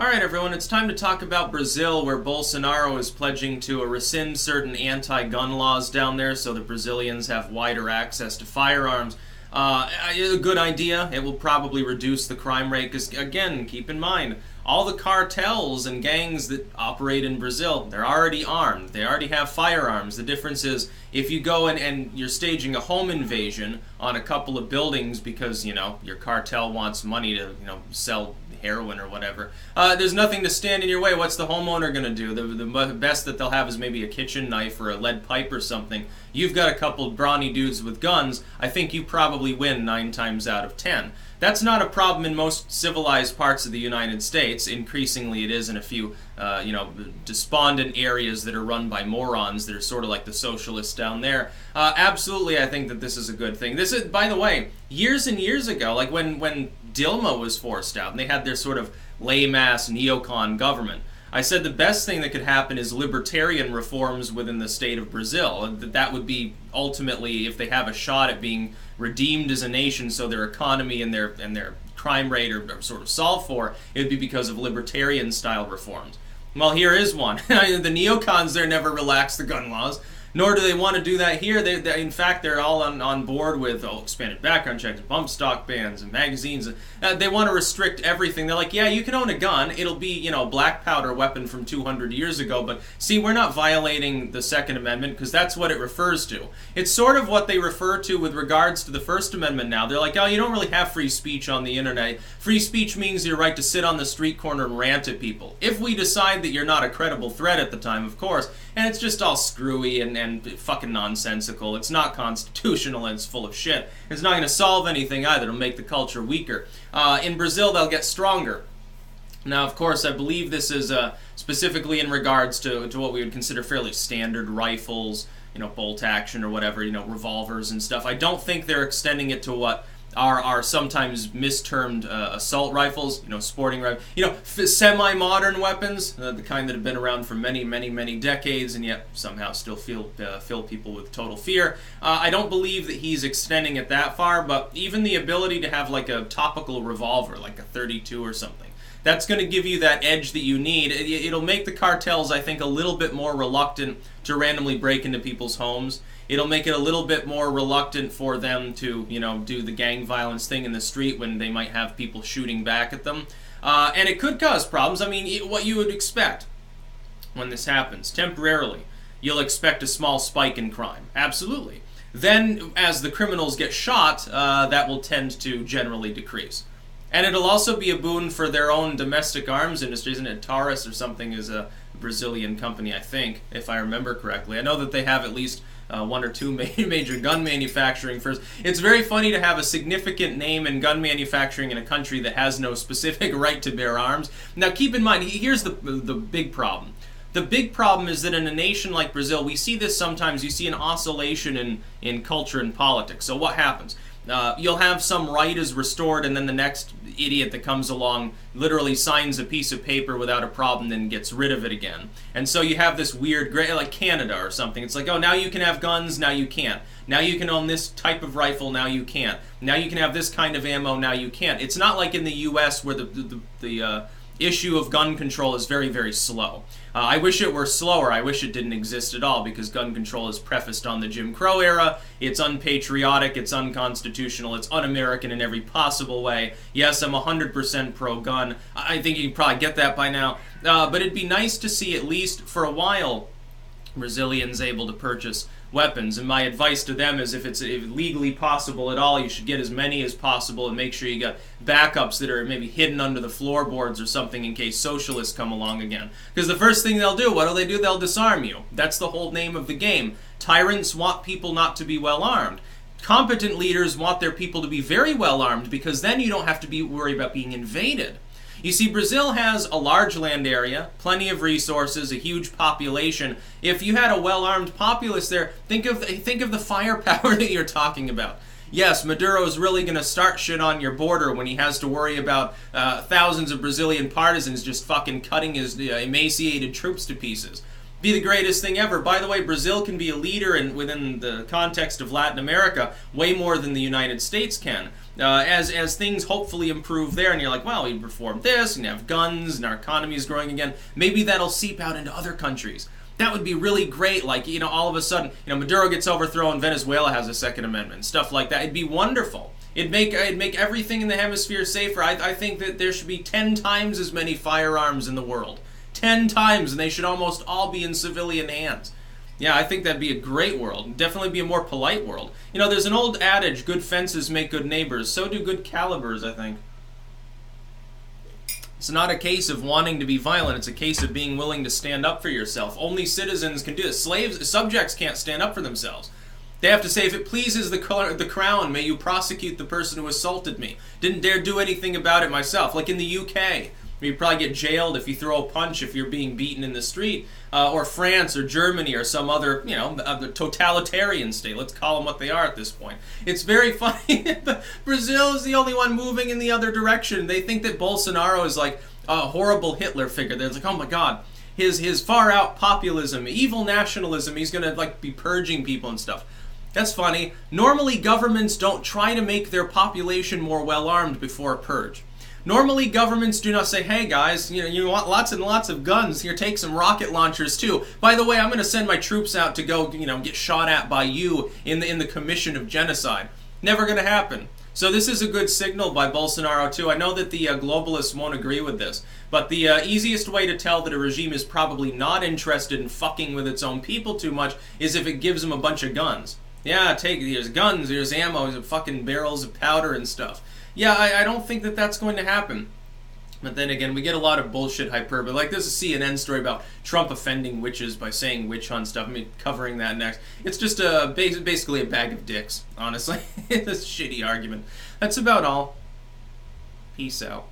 Alright everyone, it's time to talk about Brazil, where Bolsonaro is pledging to rescind certain anti-gun laws down there so that Brazilians have wider access to firearms. A good idea. It will probably reduce the crime rate because, again, keep in mind, all the cartels and gangs that operate in Brazil, they're already armed. They already have firearms. The difference is if you go and you're staging a home invasion on a couple of buildings because, your cartel wants money to, sell heroin or whatever, there's nothing to stand in your way. What's the homeowner going to do? The best that they'll have is maybe a kitchen knife or a lead pipe or something. You've got a couple brawny dudes with guns. I think you probably win 9 times out of 10. That's not a problem in most civilized parts of the United States. Increasingly it is in a few, despondent areas that are run by morons that are sort of like the socialists down there. Absolutely, I think that this is a good thing. This is, by the way, years and years ago, like when Dilma was forced out and they had their sort of lame-ass neocon government, I said the best thing that could happen is libertarian reforms within the state of Brazil. That would be ultimately, if they have a shot at being redeemed as a nation so their economy and their crime rate are sort of solved for, it would be because of libertarian-style reforms. Well, here is one. The neocons there never relaxed the gun laws, nor do they want to do that here. In fact, they're all on board with expanded background checks, bump stock bans, and magazines. They want to restrict everything. They're like, yeah, you can own a gun. It'll be, a black powder weapon from 200 years ago. But see, we're not violating the Second Amendment because that's what it refers to. It's sort of what they refer to with regards to the First Amendment now. They're like, oh, you don't really have free speech on the internet. Free speech means your right to sit on the street corner and rant at people. If we decide that you're not a credible threat at the time, of course. And it's just all screwy and fucking nonsensical. It's not constitutional and it's full of shit. It's not going to solve anything either. It'll make the culture weaker. In Brazil, they'll get stronger. Now, of course, I believe this is specifically in regards to what we would consider fairly standard rifles, bolt action or whatever, revolvers and stuff. I don't think they're extending it to what are sometimes mistermed assault rifles, sporting rifles, semi-modern weapons, the kind that have been around for many, many, many decades and yet somehow still fill people with total fear. I don't believe that he's extending it that far, but even the ability to have like a topical revolver, like a 32 or something, that's going to give you that edge that you need. It'll make the cartels, I think, a little bit more reluctant to randomly break into people's homes. It'll make it a little bit more reluctant for them to, do the gang violence thing in the street when they might have people shooting back at them. And it could cause problems. I mean, what you would expect when this happens, temporarily, you'll expect a small spike in crime. Absolutely. Then, as the criminals get shot, that will tend to generally decrease. And it'll also be a boon for their own domestic arms industry. Isn't it Taurus or something is a Brazilian company, I think, if I remember correctly. I know that they have at least 1 or 2 major gun manufacturing firms. It's very funny to have a significant name in gun manufacturing in a country that has no specific right to bear arms. Now, keep in mind, here's the big problem. The big problem is that in a nation like Brazil, we see this sometimes. You see an oscillation in culture and politics. So what happens? You'll have some right is restored, and then the next idiot that comes along literally signs a piece of paper without a problem, then gets rid of it again. And so you have this weird gray, like Canada or something. It's like, oh, now you can have guns, now you can't. Now you can own this type of rifle, now you can't. Now you can have this kind of ammo, now you can't. It's not like in the U.S. where the issue of gun control is very, very slow. I wish it were slower. I wish it didn't exist at all because gun control is prefaced on the Jim Crow era. It's unpatriotic, it's unconstitutional, it's un-American in every possible way. Yes, I'm 100% pro-gun. I think you can probably get that by now. But it'd be nice to see, at least for a while, Brazilians able to purchase weapons, and my advice to them is if it's legally possible at all, you should get as many as possible and make sure you got backups that are maybe hidden under the floorboards or something in case socialists come along again. Because the first thing they'll do, what do? They'll disarm you. That's the whole name of the game. Tyrants want people not to be well armed. Competent leaders want their people to be very well armed because then you don't have to be worried about being invaded. You see, Brazil has a large land area, plenty of resources, a huge population. If you had a well-armed populace there, think of the firepower that you're talking about. Yes, Maduro's really going to start shit on your border when he has to worry about thousands of Brazilian partisans just fucking cutting his emaciated troops to pieces. Be the greatest thing ever. By the way, Brazil can be a leader within the context of Latin America way more than the United States can. as things hopefully improve there, and you're like, well, we reformed this, and have guns, and our economy is growing again, maybe that'll seep out into other countries. That would be really great, like, all of a sudden, Maduro gets overthrown, Venezuela has a Second Amendment, stuff like that. It'd be wonderful. It'd make everything in the hemisphere safer. I think that there should be 10 times as many firearms in the world. 10 times, and they should almost all be in civilian hands. Yeah, I think that'd be a great world. Definitely be a more polite world. There's an old adage, good fences make good neighbors. So do good calibers, I think. It's not a case of wanting to be violent. It's a case of being willing to stand up for yourself. Only citizens can do this. Subjects can't stand up for themselves. They have to say, if it pleases the crown, may you prosecute the person who assaulted me. Didn't dare do anything about it myself. Like in the UK, where you probably get jailed if you throw a punch if you're being beaten in the street. Or France or Germany or some other, other totalitarian state. Let's call them what they are at this point. It's very funny. Brazil is the only one moving in the other direction. They think that Bolsonaro is like a horrible Hitler figure. They're like, oh my God, his far-out populism, evil nationalism, he's going to be purging people and stuff. That's funny. Normally, governments don't try to make their population more well-armed before a purge. Normally, governments do not say, hey guys, you want lots and lots of guns, here, take some rocket launchers too. By the way, I'm going to send my troops out to go, get shot at by you in the commission of genocide. Never going to happen. So this is a good signal by Bolsonaro too. I know that the globalists won't agree with this, but the easiest way to tell that a regime is probably not interested in fucking with its own people too much is if it gives them a bunch of guns. Yeah, here's guns, here's ammo, here's fucking barrels of powder and stuff. Yeah, I don't think that that's going to happen. But then again, we get a lot of bullshit hyperbole. Like there's a CNN story about Trump offending witches by saying witch hunt stuff. Covering that next. It's just basically a bag of dicks, honestly. It's a shitty argument. That's about all. Peace out.